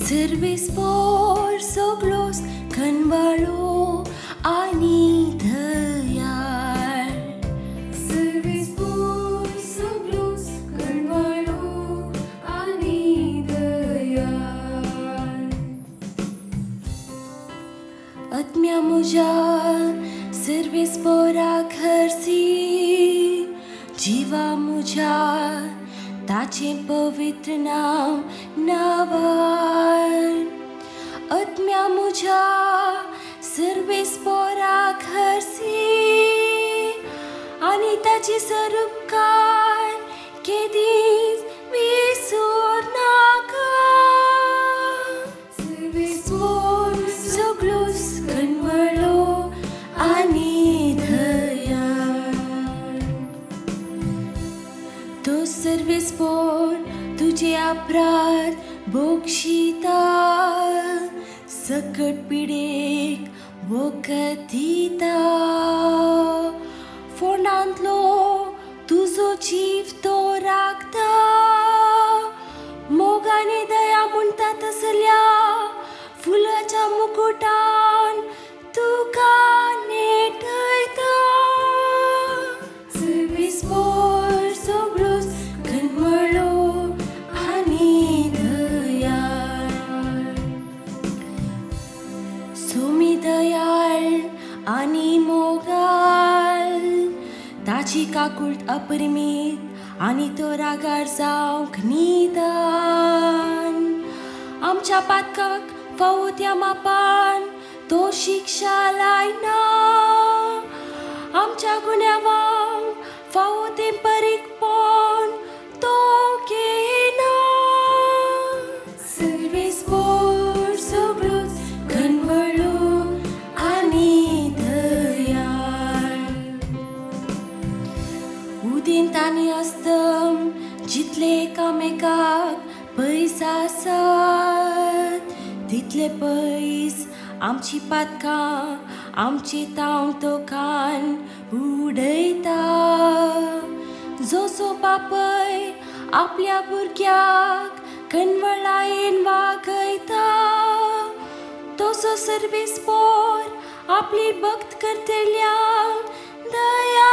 Service por soglos când valo ani tăiar. Service por soglos când valo ani tăiar. At mea muja service por akharsi jiva muja tace pavitranam navar. At mea muja service por akharsi ani tace sarupkan kedis visur naka. Service por soglos când valo ani tăiar. To service por तुझे अपराध बोक्षिता सकट पिडेक वोकतिता फोनांतलो तुझो जीव तो राखता मोगाने दया म्हणटा तसल्या फुलाच्या मुकुटान तुका नेटयता. सर्विस फॉर सगळोच când valo ani tăiar. Sumi dăial ani mogal taci ca cult a primit ani tora garzau knidan. Am chapat kak faut yamapan to shikshalai-na. Am chaguneavam faut împăric pon tokena. Service por soglos când valo ani tăiar. Udin tani astăm jitle kamekak păisa sat title păis am cipat ka am citaun tokan udeita. Zoso papai आपल्या भुरग्याक कन्वळायेन वागयता. तसो service पोर आपली भक्त करतल्यांक दया